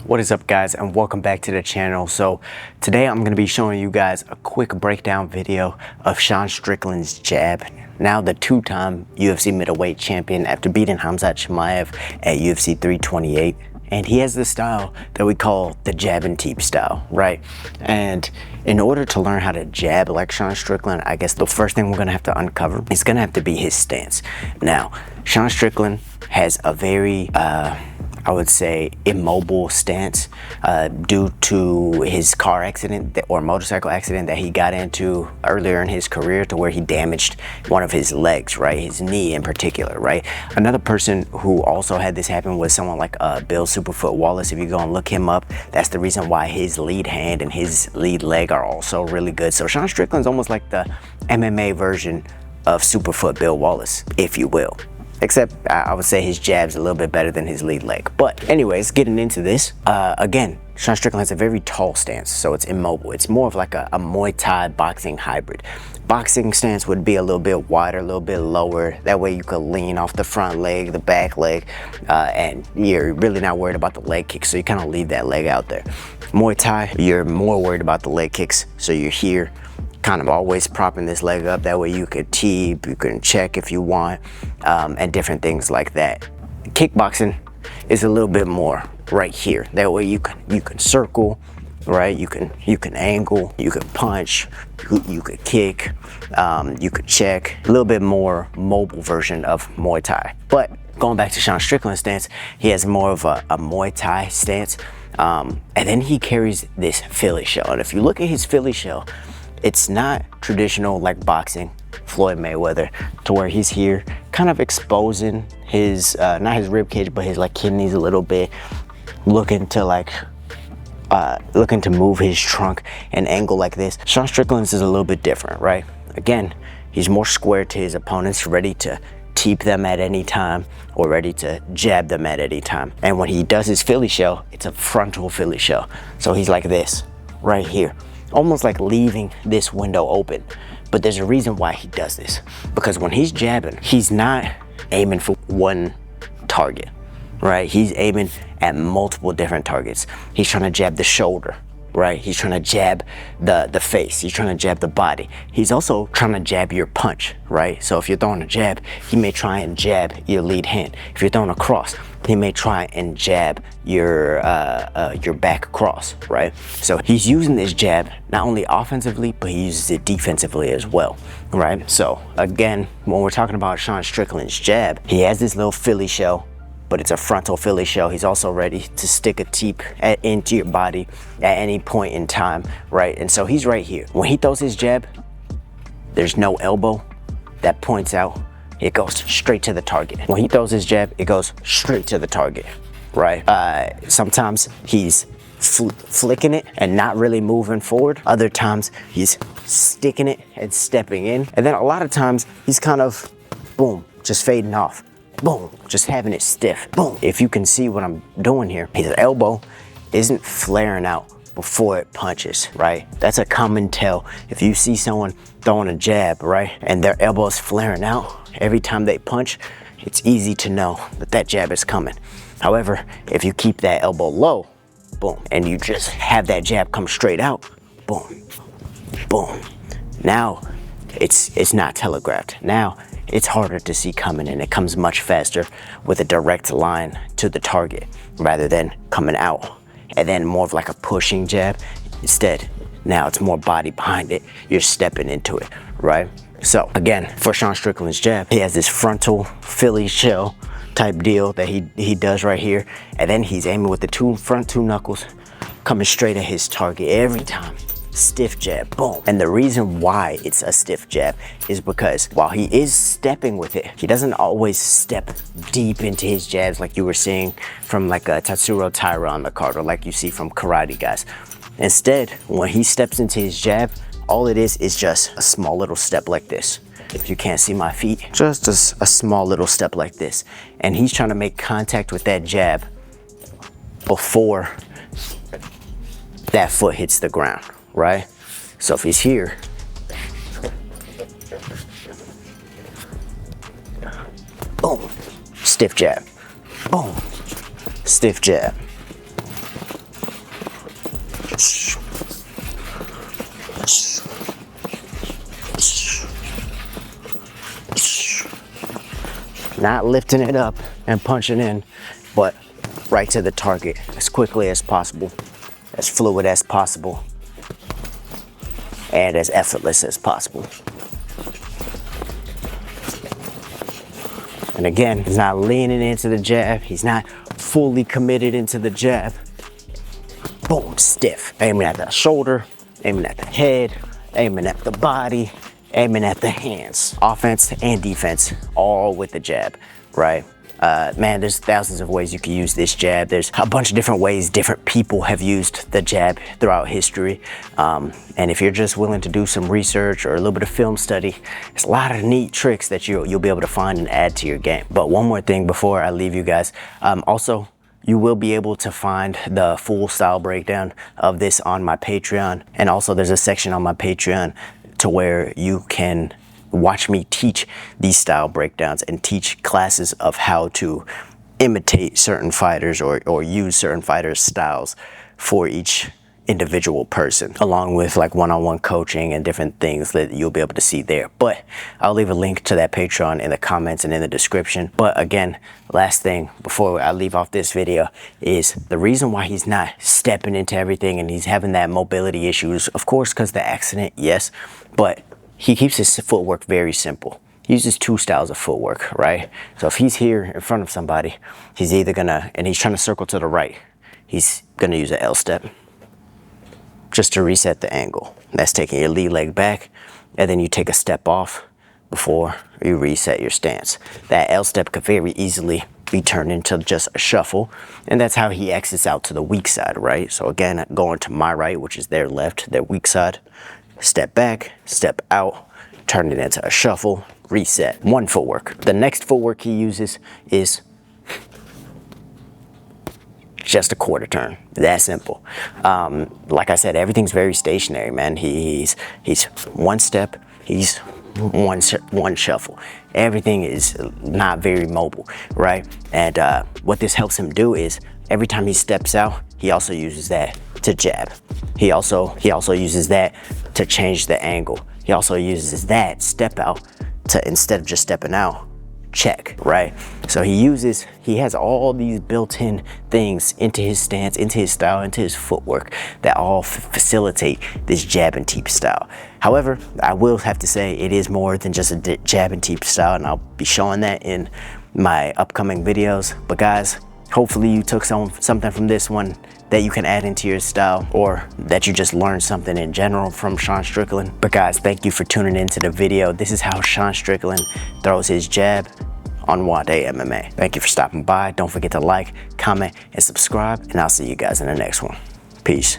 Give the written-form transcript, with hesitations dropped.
What is up, guys, and welcome back to the channel. So today I'm going to be showing you guys a quick breakdown video of Sean Strickland's jab. Now the two-time UFC middleweight champion after beating Khamzat Chimaev at UFC 328. And he has this style that we call the jab and teep style, right? And in order to learn how to jab like Sean Strickland, I guess the first thing we're going to have to uncover is going to have to be his stance. Now, Sean Strickland has a very I would say immobile stance due to his car accident or motorcycle accident that he got into earlier in his career, to where he damaged one of his legs, right? His knee in particular, right? Another person who also had this happen was someone like Bill Superfoot Wallace. If you go and look him up, that's the reason why his lead hand and his lead leg are also really good. So Sean Strickland's almost like the MMA version of Superfoot Bill Wallace, if you will. Except I would say his jab's a little bit better than his lead leg. But anyways, getting into this, again, Sean Strickland has a very tall stance, so it's immobile. It's more of like a Muay Thai boxing hybrid. Boxing stance would be a little bit wider, a little bit lower. That way you could lean off the front leg, the back leg, and you're really not worried about the leg kicks, so you kind of leave that leg out there. Muay Thai, you're more worried about the leg kicks, so you're here, kind of always propping this leg up. That way you could teep, you can check if you want, and different things like that. Kickboxing is a little bit more right here. That way you can circle, right? You can angle, you can punch, you could kick, you could check. A little bit more mobile version of Muay Thai. But going back to Sean Strickland's stance, he has more of a Muay Thai stance, and then he carries this Philly shell. And if you look at his Philly shell, it's not traditional like boxing, Floyd Mayweather, to where he's here kind of exposing his, not his rib cage, but his like kidneys a little bit, looking to move his trunk and angle like this. Sean Strickland's is a little bit different, right? Again, he's more square to his opponents, ready to teep them at any time or ready to jab them at any time. And when he does his Philly shell, it's a frontal Philly shell. So he's like this, right here, almost like leaving this window open. But there's a reason why he does this, because when he's jabbing, he's not aiming for one target, right? He's aiming at multiple different targets. He's trying to jab the shoulder, right? He's trying to jab the face. He's trying to jab the body. He's also trying to jab your punch, right? So if you're throwing a jab, he may try and jab your lead hand. If you're throwing a cross, he may try and jab your back cross, right? So he's using this jab not only offensively, but he uses it defensively as well, right? So again, when we're talking about Sean Strickland's jab, he has this little Philly shell, but it's a frontal Philly shell. He's also ready to stick a teep into your body at any point in time, right? And so he's right here. When he throws his jab, there's no elbow that points out. It goes straight to the target. When he throws his jab, it goes straight to the target, right? Sometimes he's flicking it and not really moving forward. Other times he's sticking it and stepping in. And then a lot of times he's kind of, boom, just fading off. Boom, just having it stiff. Boom. If you can see what I'm doing here, his elbow isn't flaring out before it punches, right? That's a common tell. If you see someone throwing a jab, right, and their elbow's flaring out every time they punch, it's easy to know that that jab is coming. However, if you keep that elbow low, boom, and you just have that jab come straight out, boom, boom. Now it's not telegraphed. Now it's harder to see coming, and it comes much faster with a direct line to the target rather than coming out and then more of like a pushing jab. Instead, now it's more body behind it. You're stepping into it, right? So again, for Sean Strickland's jab, he has this frontal Philly shell type deal that he does right here, and then he's aiming with the front two knuckles coming straight at his target every time. stiff jab, boom. And the reason why it's a stiff jab is because while he is stepping with it, he doesn't always step deep into his jabs like you were seeing from like a Tatsuro Taira on the card, or like you see from karate guys. Instead, when he steps into his jab, all it is just a small little step like this. If you can't see my feet, just a small little step like this. And he's trying to make contact with that jab before that foot hits the ground, right? So if he's here, boom, stiff jab, boom, stiff jab. Not lifting it up and punching in, but right to the target as quickly as possible, as fluid as possible, and as effortless as possible. And again, he's not leaning into the jab. He's not fully committed into the jab. Boom, stiff. Aiming at the shoulder, aiming at the head, aiming at the body, aiming at the hands. Offense and defense, all with the jab, right? Man, there's thousands of ways you can use this jab. There's a bunch of different ways different people have used the jab throughout history. And if you're just willing to do some research or a little bit of film study, there's a lot of neat tricks that you'll be able to find and add to your game. But one more thing before I leave you guys. Also, you will be able to find the full style breakdown of this on my Patreon. And also there's a section on my Patreon to where you can watch me teach these style breakdowns and teach classes of how to imitate certain fighters or use certain fighters' styles for each individual person, along with like one-on-one coaching and different things that you'll be able to see there. But I'll leave a link to that Patreon in the comments and in the description. But again, last thing before I leave off this video is the reason why he's not stepping into everything and he's having that mobility issues, of course, because the accident, yes, but he keeps his footwork very simple. He uses two styles of footwork, right? So if he's here in front of somebody, he's either gonna, and he's trying to circle to the right, he's gonna use an L step just to reset the angle. That's taking your lead leg back, and then you take a step off before you reset your stance. That L step could very easily be turned into just a shuffle, and that's how he exits out to the weak side, right? So again, going to my right, which is their left, their weak side, step back, step out, turn it into a shuffle, reset. One footwork. The next footwork he uses is just a quarter turn. That simple. Like I said, everything's very stationary, man. He's one step, he's one shuffle. Everything is not very mobile, right? And what this helps him do is every time he steps out, he also uses that to jab. He also uses that to change the angle. He also uses that step out to, instead of just stepping out, check, right? So he has all these built-in things into his stance, into his style, into his footwork that all facilitate this jab and teep style. However, I will have to say it is more than just a jab and teep style, and I'll be showing that in my upcoming videos. But guys, hopefully you took something from this one that you can add into your style, or that you just learned something in general from Sean Strickland. But guys, thank you for tuning into the video. This is how Sean Strickland throws his jab on Nwadei MMA. Thank you for stopping by. Don't forget to like, comment, and subscribe, and I'll see you guys in the next one. Peace.